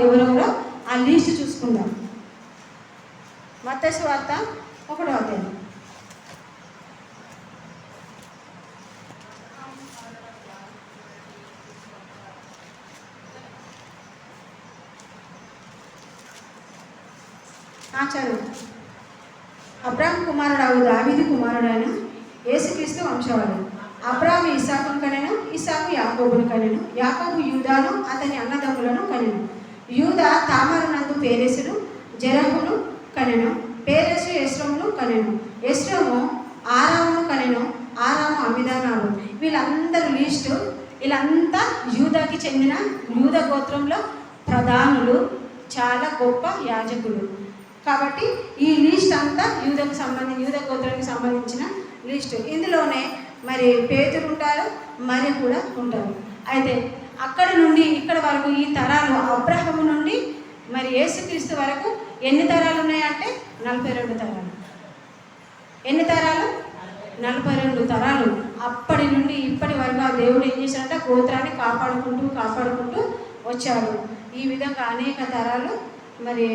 ఎవరెవరో ఆ లిస్ట్ చూసుకుందాం. మత్తయి సువార్త 1వ అధ్యాయం. చదువు. అబ్రాహాము కుమారుడు దావీదు కుమారుడైన యేసుక్రీస్తు వంశవాడు. అబ్రాహాము ఇస్సాకును కనెను, ఇస్సాకు యాకోబును కనెను, యాకోబు యూదాను అతని అన్నదమ్ములను కనెను. యూదా తామారునందు పేరెసును జెరహును కనెను, పేరెసు ఎస్రోమును కనెను, ఎస్రోము ఆరామును కనెను, ఆరాము అమ్మిదానాడు. వీళ్ళందరూ లిస్టు. వీళ్ళంతా యూదాకి చెందిన యూద గోత్రంలో ప్రధానులు, చాలా గొప్ప యాజకులు. కాబట్టి ఈ లిస్ట్ అంతా యూద గోత్రానికి సంబంధించిన లిస్టు. ఇందులోనే మరి పేతురు ఉంటారు, మరి కూడా ఉంటారు. అయితే అక్కడ నుండి ఇక్కడ వరకు ఈ తరాలు అబ్రహాము నుండి మరి యేసుక్రీస్తు వరకు ఎన్ని తరాలు ఉన్నాయంటే 42 తరాలు. ఎన్ని తరాలు? 42 తరాలు. అప్పటి నుండి ఇప్పటి వరకు ఆ దేవుడు ఏం చేశాడంటే గోత్రాన్ని కాపాడుకుంటూ వచ్చాడు. ఈ విధంగా అనేక తరాలు మరి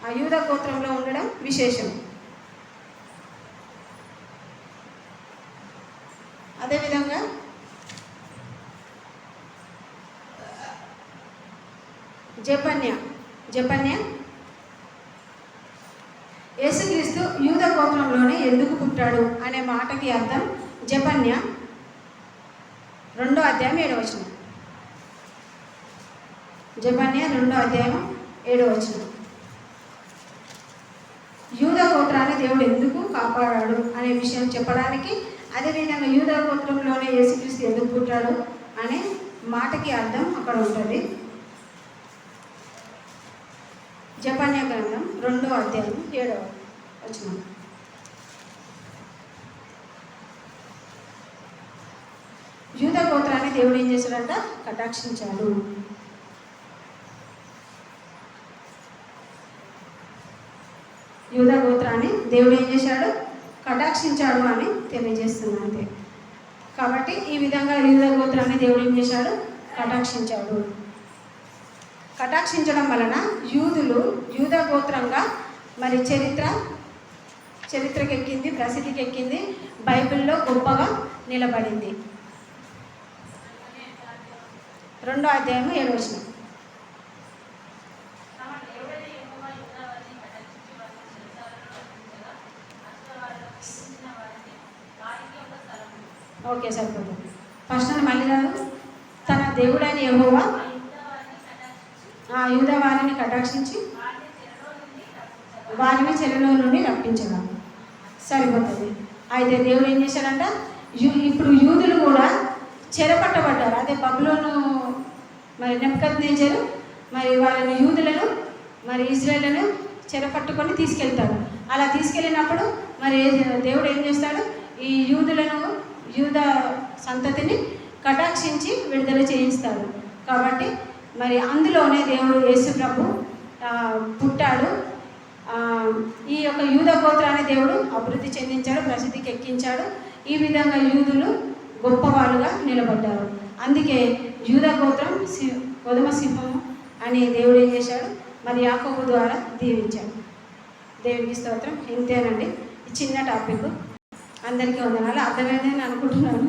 ఆ యూద గోత్రంలో ఉండడం విశేషం. అదేవిధంగా జపన్య యేసుక్రీస్తు యూద గోత్రంలోనే ఎందుకు పుట్టాడు అనే మాటకి అర్థం జపన్య 2వ అధ్యాయం 7వ వచనం. జపన్య 2వ అధ్యాయం 7వ వచనం. యూద గోత్రాన్ని దేవుడు ఎందుకు కాపాడాడు అనే విషయం చెప్పడానికి, అదేవిధంగా యూద గోత్రంలోనే యేసుక్రీస్తు ఎందుకు పుట్టాడు అనే మాటకి అర్థం అక్కడ ఉంటుంది. జపన్య గ్రంథం 2వ అధ్యాయం 7వ వచనం. యూద గోత్రాన్ని దేవుడు ఏం చేశాడంట? కటాక్షించాడు. యూద గోత్రాన్ని దేవుడు ఏం చేశాడు? కటాక్షించాడు అని తెలియజేస్తున్నాను. కాబట్టి ఈ విధంగా యూద గోత్రాన్ని దేవుడు ఏం చేశాడు? కటాక్షించాడు. కటాక్షించడం వలన యూదులు యూద గోత్రంగా మరి చరిత్రకి ఎక్కింది, ప్రసిద్ధికి ఎక్కింది, బైబిల్లో గొప్పగా నిలబడింది. 2వ అధ్యాయం 7వ వచనం. ఓకే, సరిపోతుంది. ఫస్ట్ మళ్ళీ రాదు. తన దేవుడైన యెహోవా యూద వారిని కటాక్షించి వారిని చెరలో నుండి రప్పించడం. సరిపోతుంది. అయితే దేవుడు ఏం చేశాడంట? ఇప్పుడు యూదులు కూడా చెరపట్టబడ్డారు. అదే బబులోను మరి నెబుకద్నెజరు మరి వాళ్ళని యూదులను మరి ఇజ్రాయేలును చెరపట్టుకొని తీసుకెళ్తాడు. అలా తీసుకెళ్ళినప్పుడు మరి దేవుడు ఏం చేస్తాడు? ఈ యూద సంతతిని కటాక్షించి విడుదల చేయిస్తాడు. కాబట్టి మరి అందులోనే దేవుడు యేసు ప్రభు పుట్టాడు. ఈ యొక్క యూద గోత్రాన్ని దేవుడు అభివృద్ధి చెందించాడు, ప్రసిద్ధికి ఎక్కించాడు. ఈ విధంగా యూదులు గొప్పవాళ్ళుగా నిలబడ్డారు. అందుకే యూద గోత్రం కొదమ సింహము అని దేవుడు ఏం చేశాడు? మరి యాకోబు ద్వారా దీవించాడు. దేవునికి స్తోత్రం. ఇంతేనండి ఈ చిన్న టాపిక్. అందరికీ వందనాలు. అర్థమైందని అనుకుంటున్నాను.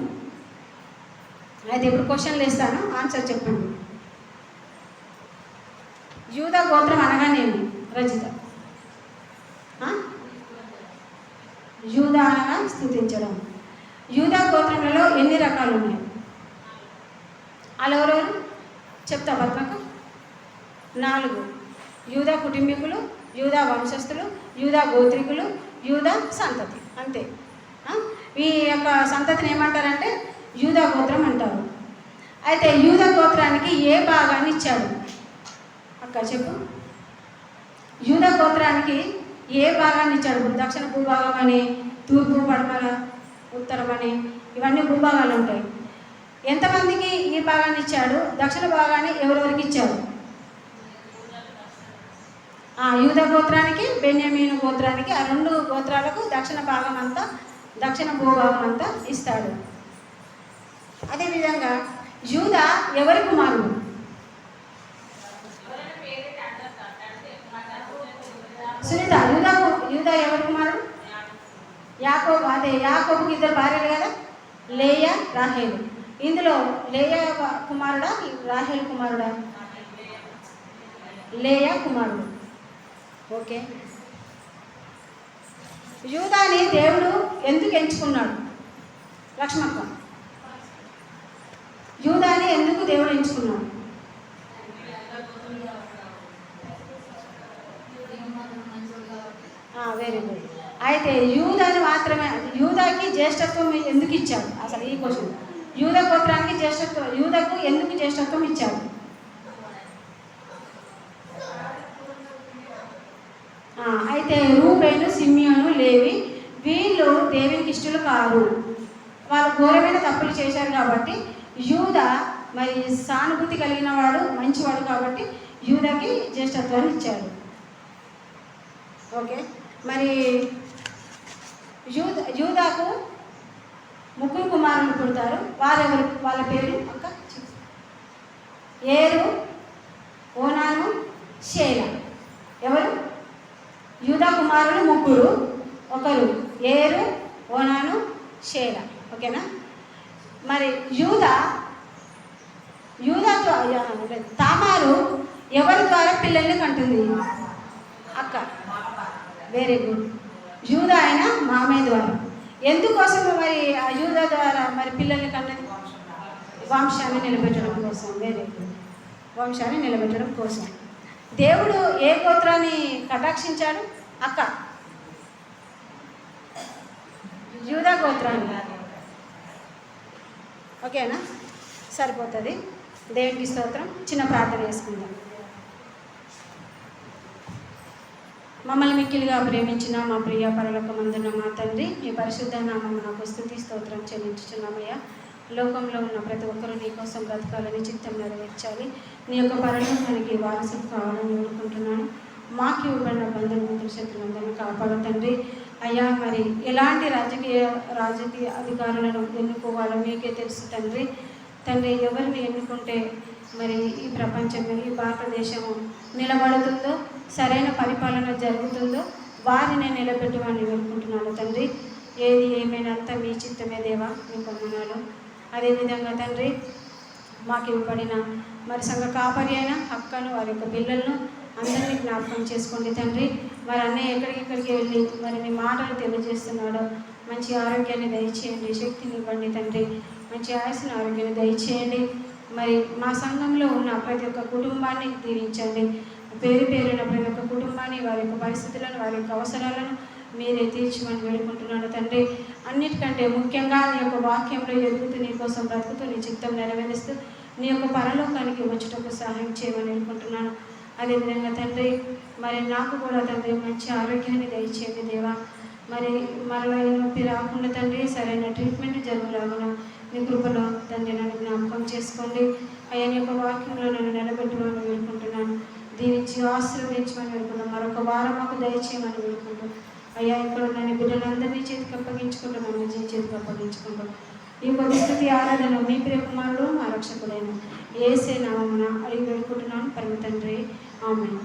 అయితే ఇప్పుడు క్వశ్చన్లు వేస్తాను, ఆన్సర్ చెప్పండి. యూద గోత్రం అనగానేమి? రజిత. యూద అనగా స్తుతించడం. యూద గోత్రంలో ఎన్ని రకాలు ఉన్నాయి? వాళ్ళు ఎవరెవరు చెప్తా పద్మక? 4. యూద కుటుంబీకులు, యూద వంశస్థులు, యూద గోత్రికులు, యూద సంతతి. అంతే. ఈ యొక్క సంతతిని ఏమంటారంటే యూద గోత్రం అంటారు. అయితే యూద గోత్రానికి ఏ భాగాన్ని ఇచ్చాడు? అక్క చెప్పు. యూద గోత్రానికి ఏ భాగాన్ని ఇచ్చాడు? దక్షిణ భూభాగం అని, తూర్పు, పడమర, ఉత్తరం అని ఇవన్నీ భూభాగాలు ఉంటాయి. ఎంతమందికి ఈ భాగాన్ని ఇచ్చాడు? దక్షిణ భాగాన్ని ఎవరెవరికి ఇచ్చాడు? యూద గోత్రానికి, బెన్యామీను గోత్రానికి, ఆ 2 గోత్రాలకు దక్షిణ భాగం అంతా, దక్షిణ భూభాగం అంతా ఇస్తాడు. అదేవిధంగా యూద ఎవరి కుమారుడు? యాకోబు, అదే యాకోబుకి ఇద్దరు భార్యలు కదా, లేయా రాహేలు. ఇందులో లేయా కుమారుడా రాహేలు కుమారుడా? లేయా కుమారుడు. ఓకే. యూదాని దేవుడు ఎందుకు ఎంచుకున్నాడు? లక్ష్మక్క, యూదాని ఎందుకు దేవుడు ఎంచుకున్నాడు? Very good. అయితే యూదాని మాత్రమే, యూదాకి జ్యేష్ఠత్వం ఎందుకు ఇచ్చాడు? అసలు ఈ క్వశ్చన్. యూద గోత్రానికి జ్యేష్ఠత్వం, యూదకు ఎందుకు జ్యేష్ఠత్వం ఇచ్చాడు? అయితే రూబేను, సిమియోను, లేవి వీళ్ళు దేవునికి ఇష్టలు కాదు. వాళ్ళు ఘోరమైన తప్పులు చేశారు కాబట్టి యూద మరి సానుభూతి కలిగిన వాడు, మంచివాడు కాబట్టి యూదకి జ్యేష్ఠత్వాన్ని ఇచ్చాడు. ఓకే. మరి యూదాకు ముగ్గురు కుమారులు పుడతారు. వారెవరు? వాళ్ళ పేరు అక్క? ఏరు, ఓనాను, షేల. ఎవరు? యూదా కుమారులు ముగ్గురు. ఒకరు ఏరు, ఓనాను, షేల. ఓకేనా? మరి యూదాతో తామారు ఎవరి ద్వారా పిల్లల్ని కంటుంది? అక్క. Very good. యూదా ఆయన మామయ్య ద్వారా. ఎందుకోసం మరి ఆ యూదా ద్వారా మరి పిల్లల్ని కన్నది? వంశాన్ని నిలబెట్టడం కోసం. Very good. వంశాన్ని నిలబెట్టడం కోసం. దేవుడు ఏ గోత్రాన్ని కటాక్షించాడు? అక్క, యూదా గోత్రాన్ని. ఓకేనా? సరిపోతుంది. దేవునికి స్తోత్రం. చిన్న ప్రార్థన చేసుకుందాం. మమ్మల్ని మిక్కిలిగా ప్రేమించిన మా ప్రియ పరలోకమందున్న మా తండ్రి, మీ పరిశుద్ధ నామమునకు స్తుతి స్తోత్రం చెల్లించుచున్నామయ్యా. లోకంలో ఉన్న ప్రతి ఒక్కరూ నీ కోసం బ్రతకాలని, చిత్తం నెరవేర్చాలి, నీ యొక్క పరలోకానికి వారసులు కావాలని వేడుకుంటున్నాను. మాకు ఇవ్వబడిన బంధువులు శత్రువులందరినీ కాపాడు తండ్రి. అయ్యా, మరి ఎలాంటి రాజకీయ అధికారులను ఎన్నుకోవాలో మీకే తెలుసు తండ్రి. ఎవరిని ఎన్నుకుంటే మరి ఈ ప్రపంచంలో, ఈ భారతదేశము నిలబడుతుందో, సరైన పరిపాలన జరుగుతుందో వారిని నిలబెట్టమని వేడుకుంటున్నాను తండ్రి. ఏది ఏమైనా అంతా మీ చిత్తమే దేవా, మీ వందనాలు. అదేవిధంగా తండ్రి, మాకు ఇవ్వబడిన మరి సంఘ కాపరి అయిన అక్కను, వారి యొక్క పిల్లలను అందరినీ జ్ఞాపకం చేసుకోండి తండ్రి. మరి అన్నయ్య ఎక్కడికి వెళ్ళి మరి మీ మాటలు తెలియజేస్తున్నాడో మంచి ఆరోగ్యాన్ని దయచేయండి, శక్తిని ఇవ్వండి తండ్రి. మంచి ఆయుస్సుని, ఆరోగ్యాన్ని దయచేయండి. మరి మా సంఘంలో ఉన్న ప్రతి ఒక్క కుటుంబాన్ని దీవించండి. పేరు పేరున ప్రతి ఒక్క కుటుంబాన్ని, వారి యొక్క పరిస్థితులను, వారి యొక్క అవసరాలను మీరే తీర్చమని వేడుకుంటున్నాను తండ్రి. అన్నిటికంటే ముఖ్యంగా నీ యొక్క వాక్యంలో ఎదుగుతూ, నీ కోసం బ్రతుకుతూ, నీ చిత్తం నెరవేరుస్తూ నీ యొక్క పరలోకానికి వచ్చేటప్పుడు సహాయం చేయమని వేడుకుంటున్నాను. అదేవిధంగా తండ్రి, మరి నాకు కూడా తండ్రి మంచి ఆరోగ్యాన్ని దయచేయండి దేవా. మరి మరలా నొప్పి రాకుండా తండ్రి, సరైన ట్రీట్మెంట్ జరుగులాగున మీ కృపలో తండ్రి నన్ను జ్ఞాపకం చేసుకోండి. అయ్యా, నీ యొక్క వాక్యంలో నన్ను నిలబెట్టమని వేడుకుంటున్నాను. దీనించి ఆశీర్వదించమని వేడుకుంటున్నాను. మరొక వారం మాకు దయచేయమని వేడుకుంటాను. అయ్యా, ఇక్కడ నన్ను బిడ్డలందరినీ చేతికి అప్పగించుకుంటూ, నన్ను చేతికి అప్పగించుకుంటాను. ఈ కొద్ది స్థుతి ఆరాధన మీ ప్రియ కుమారుడు, మా రక్షకుడైన యేసే నామమున అడిగి వేడుకుంటున్నాను పరమ తండ్రి. ఆమేన్.